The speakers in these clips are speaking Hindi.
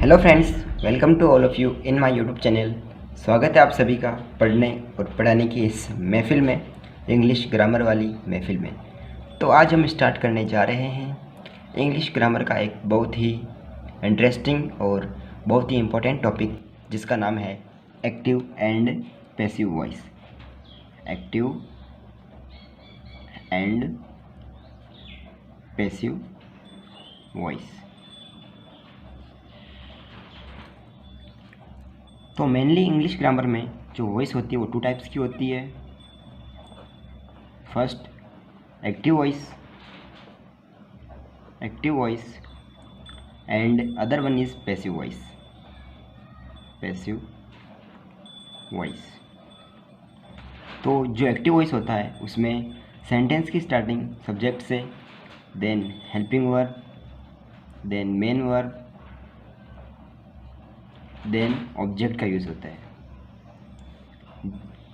Hello friends, welcome to all of you in my YouTube channel. स्वागत है आप सभी का पढ़ने और पढ़ाने की इस महफ़िल में, इंग्लिश ग्रामर वाली महफ़िल में। तो आज हम स्टार्ट करने जा रहे हैं इंग्लिश ग्रामर का एक बहुत ही इंटरेस्टिंग और बहुत ही इम्पोर्टेंट टॉपिक, जिसका नाम है active and passive voice. Active and passive voice. तो मेनली इंग्लिश ग्रामर में जो वॉइस होती है वो टू टाइप्स की होती है। First active voice and other one is passive voice. तो जो एक्टिव वॉइस होता है उसमें सेंटेंस की स्टार्टिंग सब्जेक्ट से, then helping verb, then main verb, then object का यूज़ होता है।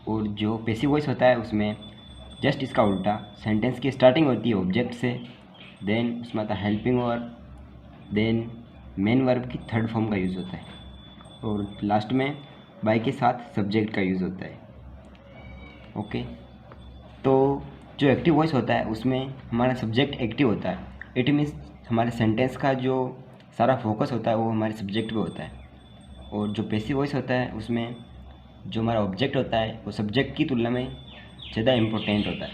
और जो पैसिव वॉइस होता है उसमें जस्ट इसका उल्टा, सेंटेंस की स्टार्टिंग होती है ऑब्जेक्ट से, देन उसमें आता है helping verb, then main verb की थर्ड फॉर्म का यूज़ होता है, और लास्ट में बाय के साथ सब्जेक्ट का यूज़ होता है। ओके, तो जो एक्टिव वॉइस होता है उसमें हमारा सब्जेक्ट एक्टिव होता है। इट मीन्स हमारे सेंटेंस का जो सारा फोकस होता है वो हमारे सब्जेक्ट पे होता है। और जो पैसिव वॉइस होता है उसमें जो हमारा ऑब्जेक्ट होता है वो सब्जेक्ट की तुलना में ज़्यादा इम्पोर्टेंट होता है,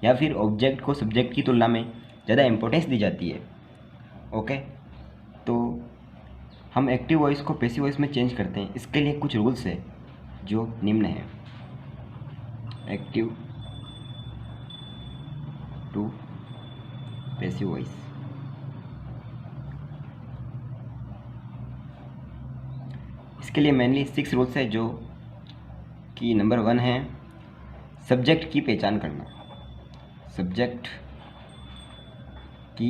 या फिर ऑब्जेक्ट को सब्जेक्ट की तुलना में ज़्यादा इम्पोर्टेंस दी जाती है। ओके, तो हम एक्टिव वॉइस को पैसिव वॉइस में चेंज करते हैं। इसके लिए कुछ रूल्स है जो निम्न है। Active to passive voice. इसके लिए मेनली 6 रूल्स है, जो कि नंबर 1 है सब्जेक्ट की पहचान करना। सब्जेक्ट की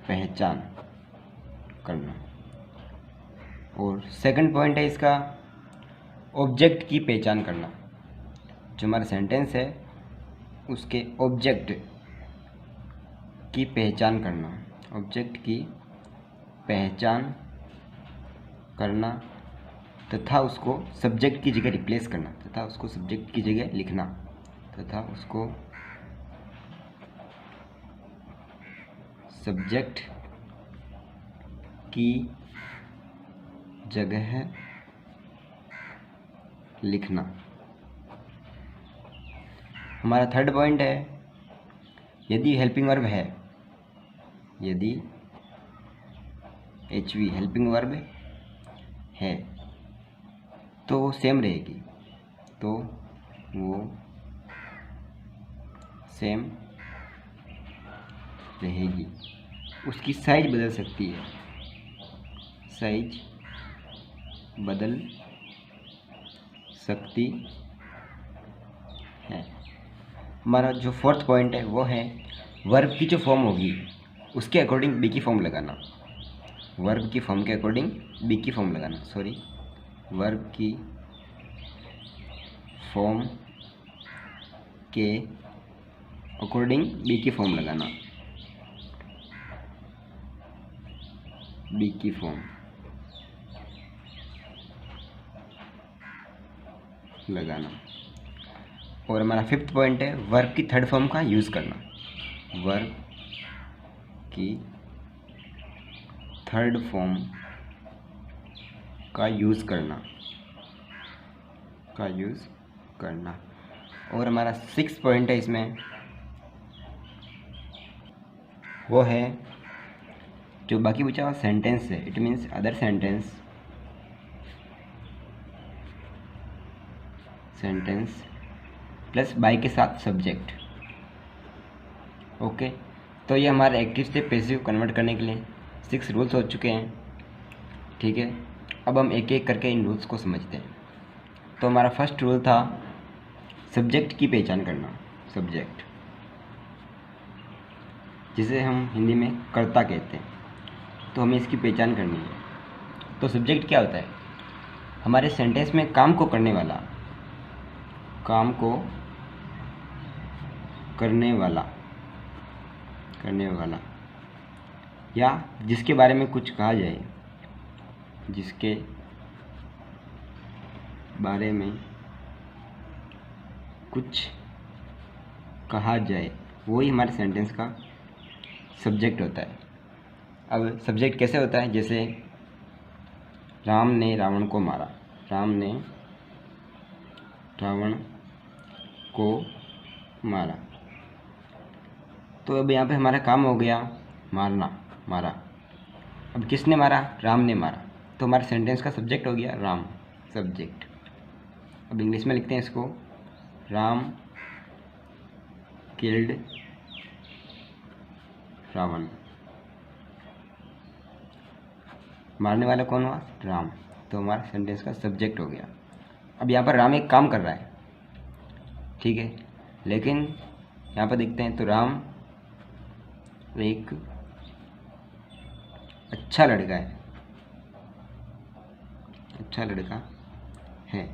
पहचान करना। और सेकंड पॉइंट है इसका ऑब्जेक्ट की पहचान करना। जो हमारा सेंटेंस है उसके ऑब्जेक्ट की पहचान करना। ऑब्जेक्ट की पहचान करना तथा उसको सब्जेक्ट की जगह रिप्लेस करना, तथा उसको सब्जेक्ट की जगह लिखना, तथा उसको सब्जेक्ट की जगह लिखना। हमारा थर्ड पॉइंट है यदि हेल्पिंग वर्ब है, यदि HV हेल्पिंग वर्ब है तो वो सेम रहेगी, तो वो सेम रहेगी। उसकी साइज बदल सकती है, साइज बदल सकती है। हमारा जो फोर्थ पॉइंट है वो है वर्ब की जो फॉर्म होगी उसके अकॉर्डिंग बी की फॉर्म लगाना। वर्ब की फॉर्म के अकॉर्डिंग बी की फॉर्म लगाना, सॉरी, वर्ब की फॉर्म के अकॉर्डिंग बी की फॉर्म लगाना। बी की फॉर्म लगाना। और हमारा फिफ्थ पॉइंट है वर्ब की थर्ड फॉर्म का यूज़ करना। वर्ब की थर्ड फॉर्म का यूज़ करना। और हमारा सिक्स पॉइंट है इसमें, वो है जो बाकी बचा हुआ सेंटेंस है, it means other sentence plus by के साथ सब्जेक्ट। ओके, तो ये हमारे एक्टिव से पैसिव कन्वर्ट करने के लिए 6 रूल्स हो चुके हैं। ठीक है, अब हम एक एक करके इन रूल्स को समझते हैं। तो हमारा फर्स्ट रूल था सब्जेक्ट की पहचान करना। सब्जेक्ट, जिसे हम हिंदी में कर्ता कहते हैं, तो हमें इसकी पहचान करनी है। तो सब्जेक्ट क्या होता है? हमारे सेंटेंस में काम को करने वाला या जिसके बारे में कुछ कहा जाए, जिसके बारे में कुछ कहा जाए, वही हमारे सेंटेंस का सब्जेक्ट होता है। अब सब्जेक्ट कैसे होता है, जैसे राम ने रावण को मारा, राम ने रावण को मारा। तो अब यहाँ पे हमारा काम हो गया मारना, मारा। अब किसने मारा, राम ने मारा, तो हमारे सेंटेंस का सब्जेक्ट हो गया राम, सब्जेक्ट। अब इंग्लिश में लिखते हैं इसको, राम किल्ड रावण। मारने वाला कौन हुआ, राम, तो हमारा सेंटेंस का सब्जेक्ट हो गया। अब यहाँ पर राम एक काम कर रहा है, ठीक है, लेकिन यहाँ पर देखते हैं तो राम एक अच्छा लड़का है, अच्छा लड़का है।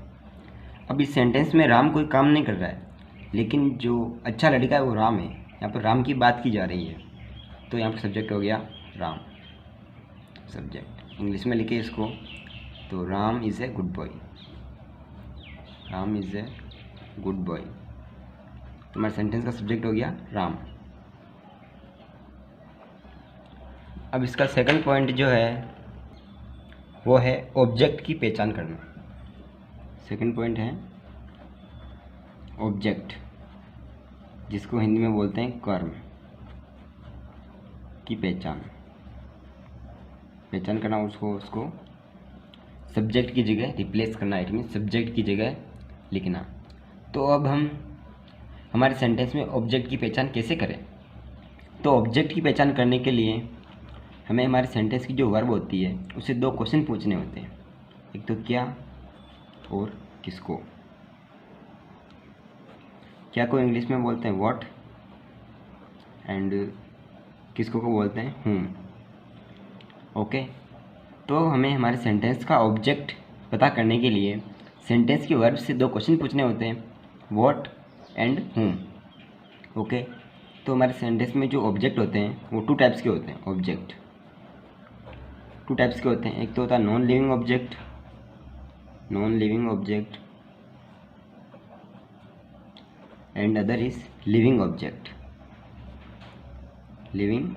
अब इस सेंटेंस में राम कोई काम नहीं कर रहा है, लेकिन जो अच्छा लड़का है वो राम है। यहाँ पर राम की बात की जा रही है, तो यहाँ पर सब्जेक्ट हो गया राम, सब्जेक्ट। इंग्लिश में लिखे इसको, तो Ram is a good boy, Ram is a good boy. तो हमारे सेंटेंस का सब्जेक्ट हो गया राम। अब इसका सेकंड पॉइंट जो है वो है ऑब्जेक्ट की पहचान करना। सेकंड पॉइंट है ऑब्जेक्ट, जिसको हिंदी में बोलते हैं कर्म की पहचान, पहचान करना, उसको सब्जेक्ट की जगह रिप्लेस करना, इट मीन सब्जेक्ट की जगह लिखना। तो अब हम हमारे सेंटेंस में ऑब्जेक्ट की पहचान कैसे करें, तो ऑब्जेक्ट की पहचान करने के लिए हमें हमारे सेंटेंस की जो वर्ब होती है उसे दो क्वेश्चन पूछने होते हैं, एक तो क्या और किसको। क्या को इंग्लिश में बोलते हैं व्हाट, एंड किसको को बोलते हैं whom। ओके, तो हमें हमारे सेंटेंस का ऑब्जेक्ट पता करने के लिए सेंटेंस की वर्ब से दो क्वेश्चन पूछने होते हैं, व्हाट एंड whom। ओके, तो हमारे सेंटेंस में जो ऑब्जेक्ट होते हैं वो टू टाइप्स के होते हैं। ऑब्जेक्ट टू टाइप्स के होते हैं, एक तो होता है non living object, non living object, and other is living object, living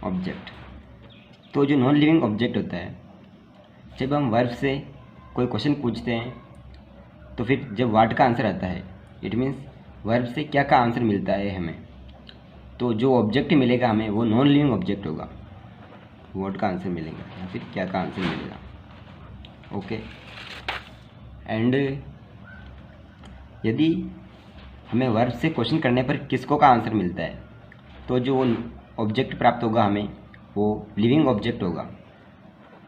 object. तो जो नॉन लिविंग ऑब्जेक्ट होता है, जब हम वर्ब से कोई क्वेश्चन पूछते हैं तो फिर जब व्हाट का आंसर आता है, इट मीन्स वर्ब से क्या का आंसर मिलता है हमें, तो जो ऑब्जेक्ट मिलेगा हमें वो नॉन लिविंग ऑब्जेक्ट होगा, व्हाट का आंसर मिलेगा या फिर क्या का आंसर मिलेगा। ओके, एंड यदि हमें वर्ब से क्वेश्चन करने पर किसको का आंसर मिलता है, तो जो ऑब्जेक्ट प्राप्त होगा हमें वो लिविंग ऑब्जेक्ट होगा।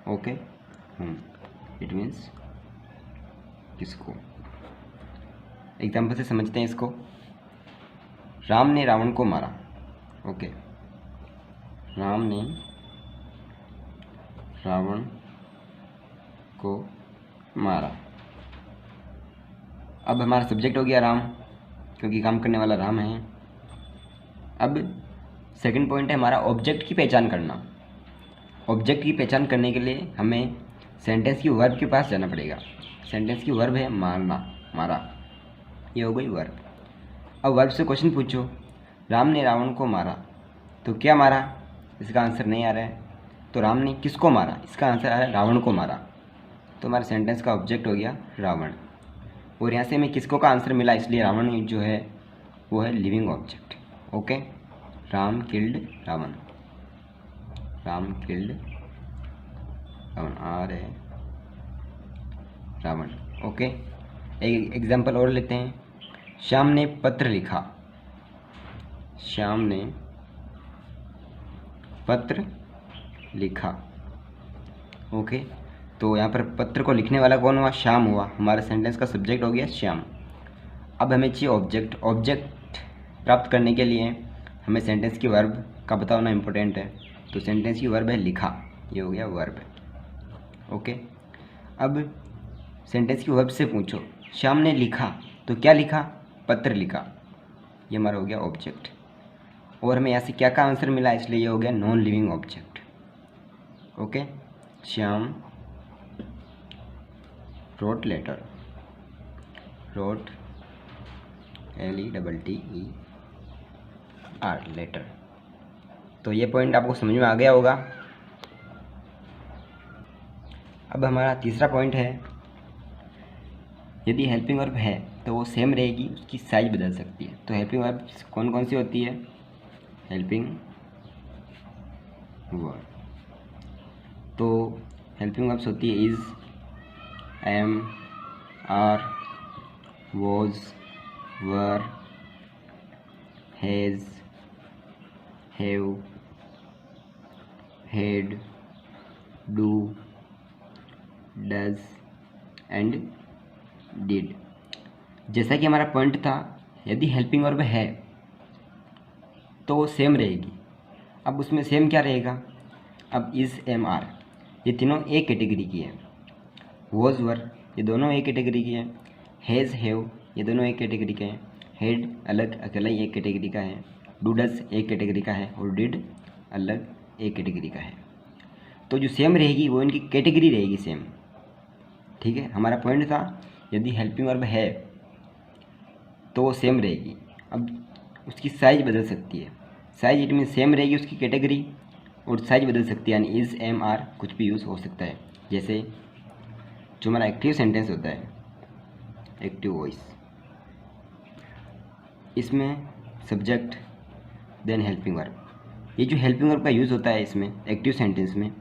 ओके, इट मीन्स किसको। एग्जाम्पल से समझते हैं इसको, राम ने रावण को मारा। ओके, राम ने रावण को मारा। अब हमारा सब्जेक्ट हो गया राम, क्योंकि काम करने वाला राम है। अब सेकंड पॉइंट है हमारा ऑब्जेक्ट की पहचान करना। ऑब्जेक्ट की पहचान करने के लिए हमें सेंटेंस की वर्ब के पास जाना पड़ेगा। सेंटेंस की वर्ब है मारना, मारा, ये हो गई वर्ब। अब वर्ब से क्वेश्चन पूछो, राम ने रावण को मारा, तो क्या मारा, इसका आंसर नहीं आ रहा है, तो राम ने किसको मारा, इसका आंसर आ रहा है रावण को मारा। तो हमारे सेंटेंस का ऑब्जेक्ट हो गया रावण, और यहाँ से हमें किसको का आंसर मिला, इसलिए रावण जो है वो है living object. Okay, Ram killed Ravan, Ram killed Ravan, आ रहे रावण। ओके, एक एग्जाम्पल और लेते हैं, श्याम ने पत्र लिखा, श्याम ने पत्र लिखा। ओके, तो यहाँ पर पत्र को लिखने वाला कौन हुआ, श्याम हुआ, हमारा सेंटेंस का सब्जेक्ट हो गया श्याम। अब हमें चाहिए ऑब्जेक्ट। ऑब्जेक्ट प्राप्त करने के लिए हमें सेंटेंस की वर्ब का पता होना इम्पोर्टेंट है, तो सेंटेंस की वर्ब है लिखा, ये हो गया वर्ब। ओके, अब सेंटेंस की वर्ब से पूछो, श्याम ने लिखा, तो क्या लिखा, पत्र लिखा, ये हमारा हो गया ऑब्जेक्ट। और हमें यहाँ से क्या का आंसर मिला, इसलिए ये हो गया non living object. Okay, Shyam wrote letter, wrote LETTER letter. तो ये पॉइंट आपको समझ में आ गया होगा। अब हमारा तीसरा पॉइंट है, यदि हेल्पिंग वर्ब है तो वो सेम रहेगी, उसकी साइज बदल सकती है। तो हेल्पिंग वर्ब कौन कौन सी होती है? हेल्पिंग वर्ब, तो हेल्पिंग वर्ब्स होती है is, am, are, was, were, has, have, had, do, does and did. जैसा कि हमारा पॉइंट था, यदि हेल्पिंग वर्ब है तो वो सेम रहेगी। अब उसमें सेम क्या रहेगा? अब इज़, एम, आर ये तीनों एक कैटेगरी की है। वॉज, वर ये दोनों एक कैटेगरी की है। हैज़, हैव ये दोनों एक कैटेगरी के हैं। हैड अलग अकेला ही एक कैटेगरी का है। डू, डज एक कैटेगरी का है और डिड अलग एक कैटेगरी का है। तो जो सेम रहेगी वो इनकी कैटेगरी रहेगी सेम। ठीक है, हमारा पॉइंट था यदि हेल्पिंग वर्ब है तो वो सेम रहेगी। अब उसकी साइज बदल सकती है। साइज इट मीन सेम रहेगी उसकी कैटेगरी और साइज बदल सकती है, यानी इज़, एम, आर कुछ भी यूज़ हो सकता है। जैसे जो हमारा एक्टिव सेंटेंस होता है, एक्टिव वॉइस, इसमें सब्जेक्ट देन हेल्पिंग वर्ब। ये जो हेल्पिंग वर्ब का यूज़ होता है इसमें एक्टिव सेंटेंस में,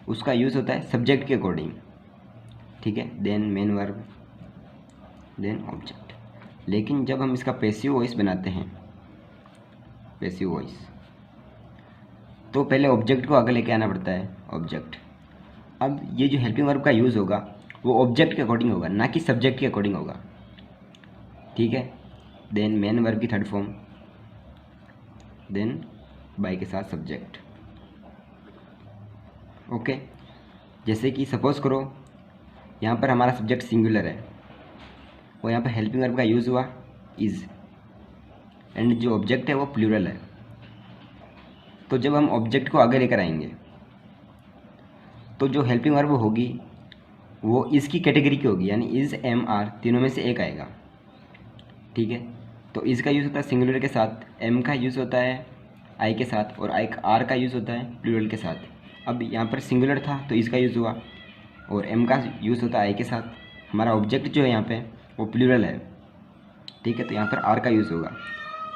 उसका यूज़ होता है सब्जेक्ट के अकॉर्डिंग। ठीक है, then main verb, then object. लेकिन जब हम इसका पैसिव वॉइस बनाते हैं, पैसिव वॉइस, तो पहले ऑब्जेक्ट को आगे लेके आना पड़ता है, ऑब्जेक्ट। अब ये जो हेल्पिंग वर्ब का यूज़ होगा वो ऑब्जेक्ट के अकॉर्डिंग होगा, ना कि सब्जेक्ट के अकॉर्डिंग होगा। ठीक है, देन मेन वर्ब की थर्ड फॉर्म, देन बाय के साथ सब्जेक्ट। ओके, जैसे कि सपोज करो यहाँ पर हमारा सब्जेक्ट सिंगुलर है और यहाँ पर हेल्पिंग वर्ब का यूज़ हुआ इज़, एंड जो ऑब्जेक्ट है वो प्लूरल है। तो जब हम ऑब्जेक्ट को आगे लेकर आएंगे तो जो हेल्पिंग वर्ब होगी वो इसकी कैटेगरी की होगी, यानी इज़, एम, आर तीनों में से एक आएगा। ठीक है, तो इज़ का यूज़ होता है सिंगुलर के साथ, एम का यूज़ होता है आई के साथ और आर का यूज़ होता है प्लूरल के साथ। अब यहाँ पर सिंगुलर था तो इसका यूज़ हुआ और एम का यूज़ होता है आई के साथ। हमारा ऑब्जेक्ट जो है यहाँ पे वो प्लूरल है। ठीक है, तो यहाँ पर आर का यूज़ होगा।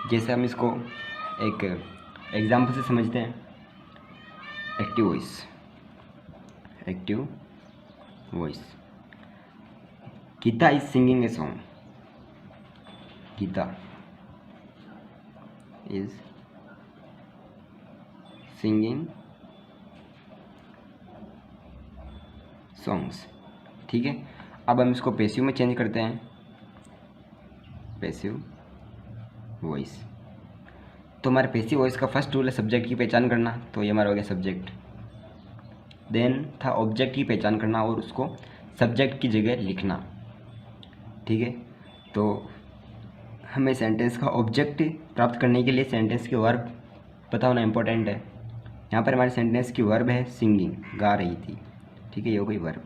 जैसे हम इसको एक एग्जाम्पल से समझते हैं, active voice, active voice, Geeta is singing a song, Geeta is singing songs. ठीक है, अब हम इसको पैसिव में चेंज करते हैं, पैसिव वॉइस। तो हमारे पैसिव वॉइस का फर्स्ट रूल है सब्जेक्ट की पहचान करना, तो ये हमारा हो गया सब्जेक्ट। देन था ऑब्जेक्ट की पहचान करना और उसको सब्जेक्ट की जगह लिखना। ठीक है, तो हमें सेंटेंस का ऑब्जेक्ट प्राप्त करने के लिए सेंटेंस के वर्ब पता होना इम्पोर्टेंट है। यहाँ पर हमारे सेंटेंस की वर्ब है सिंगिंग, गा रही थी। ठीक है, ये हो गई वर्ब।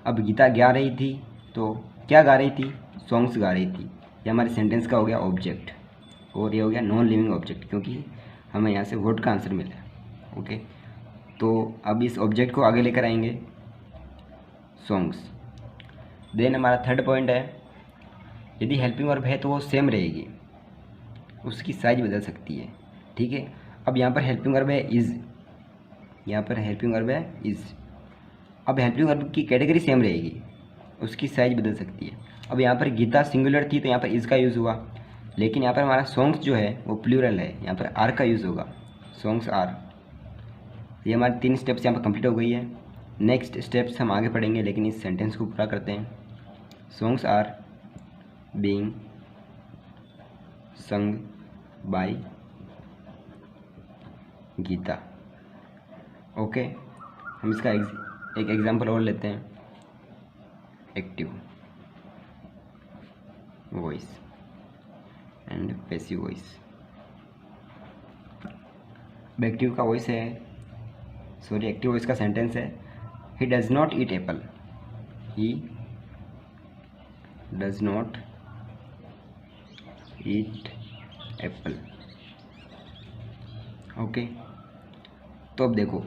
अब गीता गा रही थी, तो क्या गा रही थी? सॉन्ग्स गा रही थी। ये हमारे सेंटेंस का हो गया ऑब्जेक्ट और ये हो गया नॉन लिविंग ऑब्जेक्ट, क्योंकि हमें यहाँ से वर्ड का आंसर मिला है। ओके, तो अब इस ऑब्जेक्ट को आगे लेकर आएंगे, सॉन्ग्स। देन हमारा थर्ड पॉइंट है, यदि हेल्पिंग वर्ब है तो वो सेम रहेगी, उसकी साइज बदल सकती है। ठीक है, अब यहाँ पर हेल्पिंग वर्ब है इज़, यहाँ पर हेल्पिंग वर्ब है इज़। अब हेल्पिंग वर्ब की कैटेगरी सेम रहेगी, उसकी साइज बदल सकती है। अब यहाँ पर गीता सिंगुलर थी तो यहाँ पर इज़ का यूज़ हुआ, लेकिन यहाँ पर हमारा सॉन्ग्स जो है वो प्लूरल है, यहाँ पर आर का यूज़ होगा, सॉन्ग्स आर। ये हमारे 3 स्टेप्स यहाँ पर कंप्लीट हो गई है। नेक्स्ट स्टेप्स हम आगे पढ़ेंगे, लेकिन इस सेंटेंस को पूरा करते हैं। Songs are being sung by Geeta. Okay, हम इसका एक एग्जांपल और लेते हैं, active voice and passive voice. अब एक्टिव का वॉइस है, सॉरी एक्टिव वॉइस का सेंटेंस है, he does not eat apple, he does not eat apple. Okay, तो अब देखो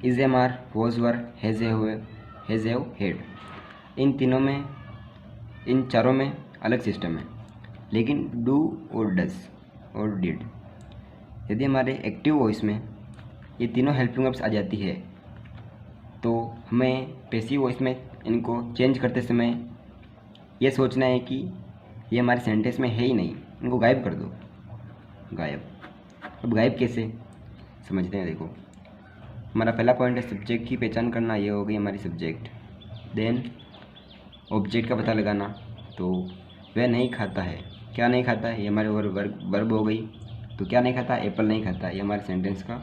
is am are, was were, has have had, इन तीनों में, इन चारों में अलग सिस्टम है, लेकिन डू और डज और डिड, यदि हमारे एक्टिव वॉइस में ये तीनों हेल्पिंग वर्ब्स आ जाती है तो हमें पैसिव वॉइस में इनको चेंज करते समय ये सोचना है कि ये हमारे सेंटेंस में है ही नहीं, इनको गायब कर दो, गायब। अब गायब कैसे समझते हैं, देखो हमारा पहला पॉइंट है सब्जेक्ट की पहचान करना, ये हो गई हमारी सब्जेक्ट। देन ऑब्जेक्ट का पता लगाना, तो वह नहीं खाता है, क्या नहीं खाता है, ये हमारे वर्ब हो गई, तो क्या नहीं खाता, एप्पल नहीं खाता, ये हमारे सेंटेंस का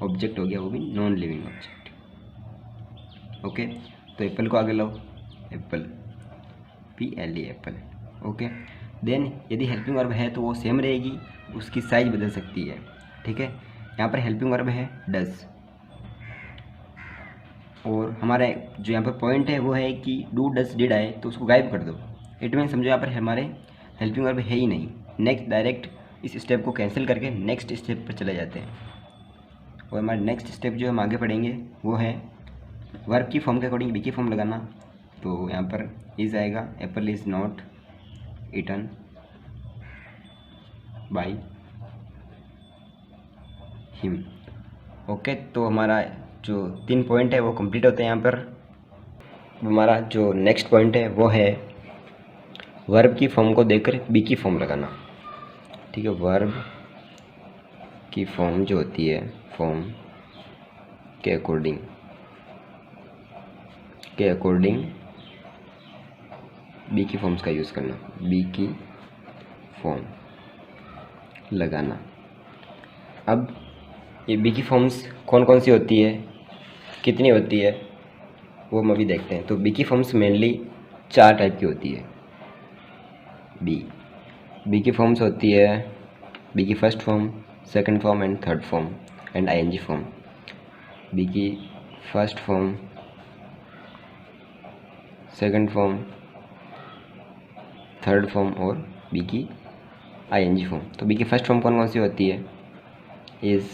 ऑब्जेक्ट हो गया, वो भी नॉन लिविंग ऑब्जेक्ट। ओके, तो एप्पल को आगे लो, apple, PLE apple. Okay, then यदि हेल्पिंग वर्ब है तो वो सेम रहेगी, उसकी साइज बदल सकती है, ठीक है। यहाँ पर हेल्पिंग वर्ब है डज, और हमारा जो यहाँ पर पॉइंट है वो है कि डू डज डिड आए तो उसको गायब कर दो। इट मीन समझो यहाँ पर हमारे हेल्पिंग वर्ब है ही नहीं, नेक्स्ट डायरेक्ट इस स्टेप को कैंसिल करके नेक्स्ट स्टेप पर चले जाते हैं। और हमारे नेक्स्ट स्टेप जो हम आगे पढ़ेंगे वो है वर्ब की फॉर्म के अकॉर्डिंग बी की फॉर्म लगाना। तो यहाँ पर इज आएगा, apple is not eaten by him. Okay, तो हमारा जो 3 पॉइंट है वो कंप्लीट होते हैं यहाँ पर। हमारा जो नेक्स्ट पॉइंट है वो है वर्ब की फॉर्म को देखकर बी की फॉर्म लगाना, ठीक है। वर्ब की फॉर्म जो होती है, फॉर्म के अकॉर्डिंग बी की फॉर्म्स का यूज़ करना, बी की फॉर्म लगाना। अब ये बी की फॉर्म्स कौन कौन सी होती है, कितनी होती है, वो हम अभी देखते हैं। तो बी की फॉर्म्स मेनली 4 टाइप की होती है। बी की फॉर्म्स होती है बी की first form, second form and third form and ING form. Be की first form, second form, third form और बी की ING फॉर्म। तो बी की फर्स्ट फॉर्म कौन कौन सी होती है, इज़,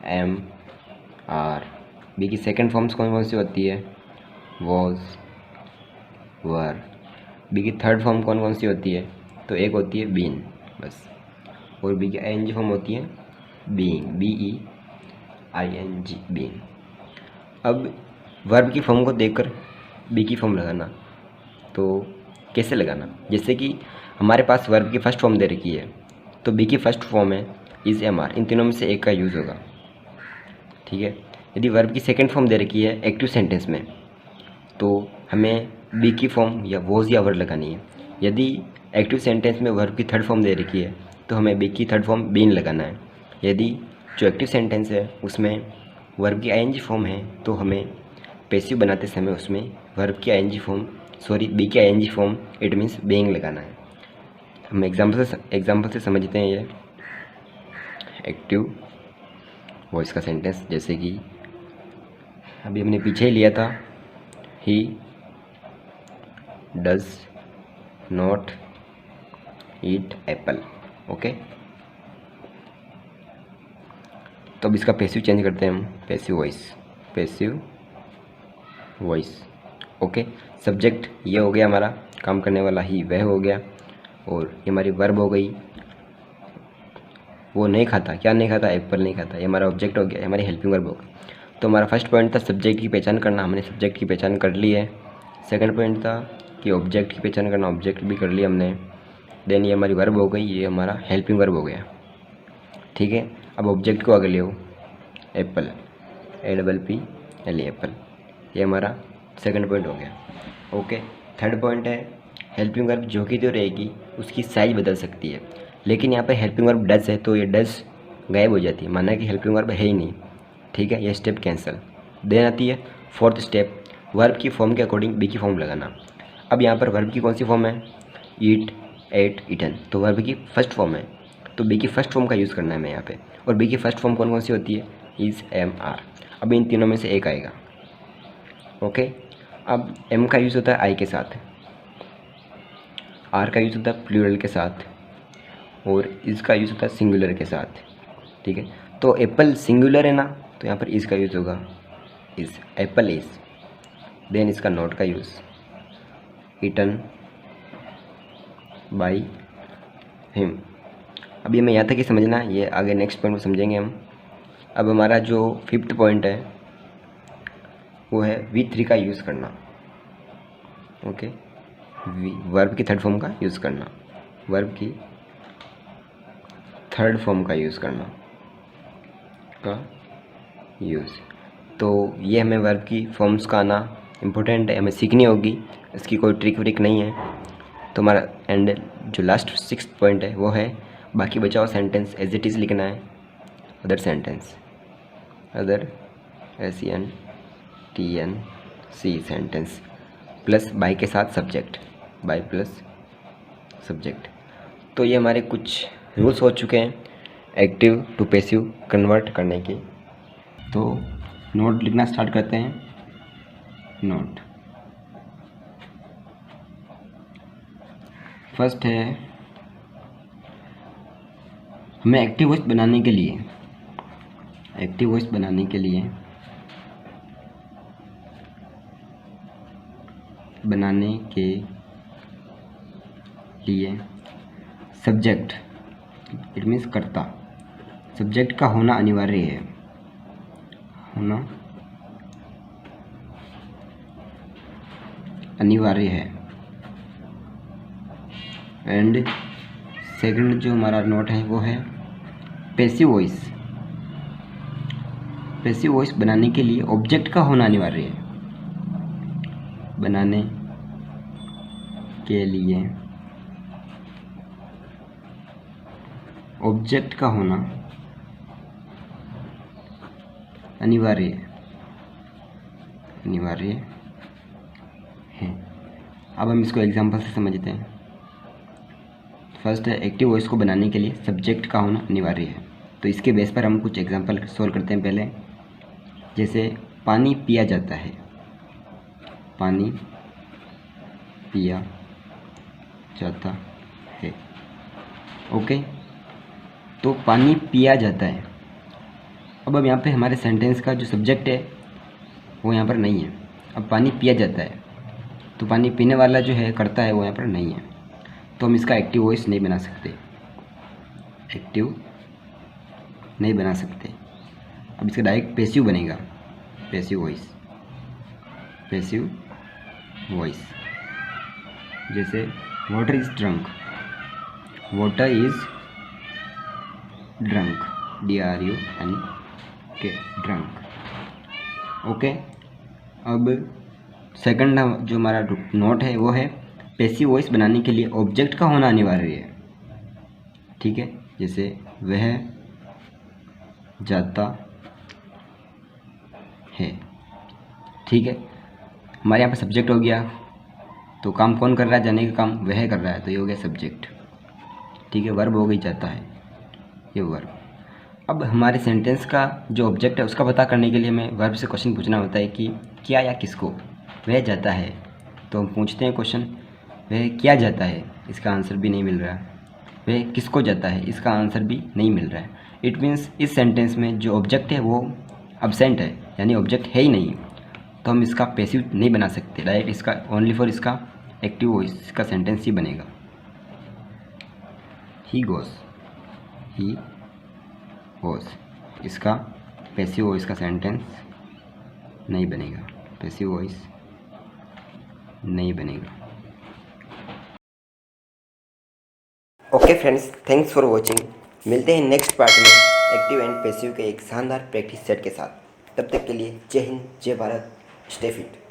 एम, आर। बी की सेकंड फॉर्म्स कौन कौन सी होती है, वॉज, वर। बी की थर्ड फॉर्म कौन कौन सी होती है, तो एक होती है बीन बस। और बी की ING फॉर्म होती है बीइंग, BEING, बीइंग। अब वर्ब की फॉर्म को देखकर बी की फॉर्म लगाना, तो कैसे लगाना, जैसे कि हमारे पास वर्ब की फर्स्ट फॉर्म दे रखी है, तो बी की फर्स्ट फॉर्म है इज़, एम, आर, इन तीनों में से एक का यूज़ होगा, ठीक है। यदि वर्ब की सेकंड फॉर्म दे रखी है एक्टिव सेंटेंस में, तो हमें बी की फॉर्म या वॉज या वर लगानी है। यदि एक्टिव सेंटेंस में वर्ब की थर्ड फॉर्म दे रखी है तो हमें बी की थर्ड फॉर्म बीन लगाना है। यदि जो एक्टिव सेंटेंस है उसमें वर्ब की ING फॉर्म है तो हमें पैसिव बनाते समय उसमें वर्ब की ING फॉर्म, सॉरी बी की ING form, it means being लगाना है। हम एग्जाम्पल से समझते हैं ये एक्टिव वॉइस का सेंटेंस, जैसे कि अभी हमने पीछे ही लिया था, ही does not eat apple. Okay, तो अब इसका पैसिव चेंज करते हैं हम, पैसिव वॉइस। ओके, सब्जेक्ट ये हो गया हमारा काम करने वाला, ही वह हो गया, और ये हमारी वर्ब हो गई, वो नहीं खाता, क्या नहीं खाता, एप्पल नहीं खाता, ये हमारा ऑब्जेक्ट हो गया, हमारी हेल्पिंग वर्ब हो गई। तो हमारा फर्स्ट पॉइंट था सब्जेक्ट की पहचान करना, हमने सब्जेक्ट की पहचान कर ली है। सेकंड पॉइंट था कि ऑब्जेक्ट की पहचान करना, ऑब्जेक्ट भी कर लिया हमने। देन ये हमारी वर्ब हो गई, ये हमारा हेल्पिंग वर्ब हो गया, ठीक है। अब ऑब्जेक्ट को आगे ले आओ, एप्पल, APPLE एप्पल, ये हमारा सेकंड पॉइंट हो गया। ओके, थर्ड पॉइंट है हेल्पिंग वर्ब जो कि तो रहेगी उसकी साइज बदल सकती है, लेकिन यहाँ पे हेल्पिंग वर्ब डज है तो ये डज गायब हो जाती है, माना कि हेल्पिंग वर्ब है ही नहीं, ठीक है, ये स्टेप कैंसिल। देन आती है फोर्थ स्टेप, वर्ब की फॉर्म के अकॉर्डिंग बी की फॉर्म लगाना। अब यहाँ पर वर्ब की कौन सी फॉर्म है, ईट, एट, ईटन, तो वर्ब की फर्स्ट फॉर्म है, तो बी की फर्स्ट फॉर्म का यूज़ करना है हमें यहाँ पे। और बी की फर्स्ट फॉर्म कौन कौन सी होती है? Is, am, are. अब इन तीनों में से एक आएगा। ओके, अब एम का यूज़ होता है आई के साथ, आर का यूज़ होता है प्लूरल के साथ, और इज़ का यूज़ होता है सिंगुलर के साथ। ठीक है, तो एप्पल सिंगुलर है ना, तो यहाँ पर इज़ का यूज़ होगा, इज़, एप्पल इज़। देन इसका नॉट का यूज़, ईटन बाई हिम। अब ये मैं यहाँ तक ही समझना, ये आगे नेक्स्ट पॉइंट में समझेंगे हम। अब हमारा जो 5th पॉइंट है वो है V3 का यूज़ करना। ओके, वर्ब की थर्ड फॉर्म का यूज़ करना, वर्ब की थर्ड फॉर्म का यूज़ करना का यूज़। तो ये हमें वर्ब की फॉर्म्स का आना इम्पोर्टेंट है, हमें सीखनी होगी, इसकी कोई ट्रिक व्रिक नहीं है। तो हमारा एंड जो लास्ट 6th पॉइंट है वो है बाकी बचा हुआ सेंटेंस एज इट इज़ लिखना है। Other sentence, other SENTENC sentence plus by के साथ सब्जेक्ट, बाय प्लस सब्जेक्ट। तो ये हमारे कुछ रूल्स हो चुके हैं एक्टिव टू पैसिव कन्वर्ट करने के। तो नोट लिखना स्टार्ट करते हैं। नोट फर्स्ट है, हमें एक्टिव वॉइस बनाने के लिए, एक्टिव वॉइस बनाने के लिए सब्जेक्ट, इट मीन्स कर्ता, सब्जेक्ट का होना अनिवार्य है, होना अनिवार्य है। एंड सेकंड जो हमारा नोट है वो है पैसिव वॉइस। पैसिव वॉइस बनाने के लिए ऑब्जेक्ट का होना अनिवार्य है, बनाने के लिए ऑब्जेक्ट का होना अनिवार्य है। अब हम इसको एग्जांपल से समझते हैं। फर्स्ट है, एक्टिव वॉइस को बनाने के लिए सब्जेक्ट का होना अनिवार्य है। तो इसके बेस पर हम कुछ एग्जांपल सॉल्व करते हैं पहले। जैसे पानी पिया जाता है, पानी पिया जाता है। ओके, तो पानी पिया जाता है। अब यहाँ पे हमारे सेंटेंस का जो सब्जेक्ट है वो यहाँ पर नहीं है। अब पानी पिया जाता है, तो पानी पीने वाला जो है करता है वो यहाँ पर नहीं है, तो हम इसका एक्टिव वॉइस नहीं बना सकते, एक्टिव नहीं बना सकते। अब इसका डायरेक्ट पैसिव बनेगा, पैसिव वॉइस, पैसिव वॉइस। जैसे water is drunk, water is drunk, DRUNK, drunk. Okay, अब सेकंड जो हमारा नोट है वो है पैसिव वॉइस बनाने के लिए ऑब्जेक्ट का होना अनिवार्य है। ठीक है, जैसे वह जाता है। ठीक है, हमारे यहाँ पे सब्जेक्ट हो गया, तो काम कौन कर रहा है? जाने का काम वह कर रहा है, तो ये हो गया सब्जेक्ट। ठीक है, वर्ब हो गई जाता है, ये वर्ब। अब हमारे सेंटेंस का जो ऑब्जेक्ट है उसका पता करने के लिए हमें वर्ब से क्वेश्चन पूछना होता है कि क्या या किसको। वह जाता है, तो हम पूछते हैं क्वेश्चन, वह क्या जाता है, इसका आंसर भी नहीं मिल रहा है। वह किसको जाता है, इसका आंसर भी नहीं मिल रहा है। इट मीन्स इस सेंटेंस में जो ऑब्जेक्ट है वो अब्सेंट है, यानी ऑब्जेक्ट है ही नहीं, तो हम इसका पैसिव नहीं बना सकते। डायरेक्ट इसका ओनली फॉर इसका एक्टिव वॉइस का सेंटेंस ही बनेगा। ही गोज़, ही गोज़, इसका पैसिव वॉइस का सेंटेंस नहीं बनेगा, पैसिव वॉइस नहीं बनेगा। Okay friends, thanks for watching. मिलते हैं नेक्स्ट पार्ट में एक्टिव एंड पैसिव के एक शानदार प्रैक्टिस सेट के साथ। तब तक के लिए जय हिंद, जय भारत, स्टे फिट।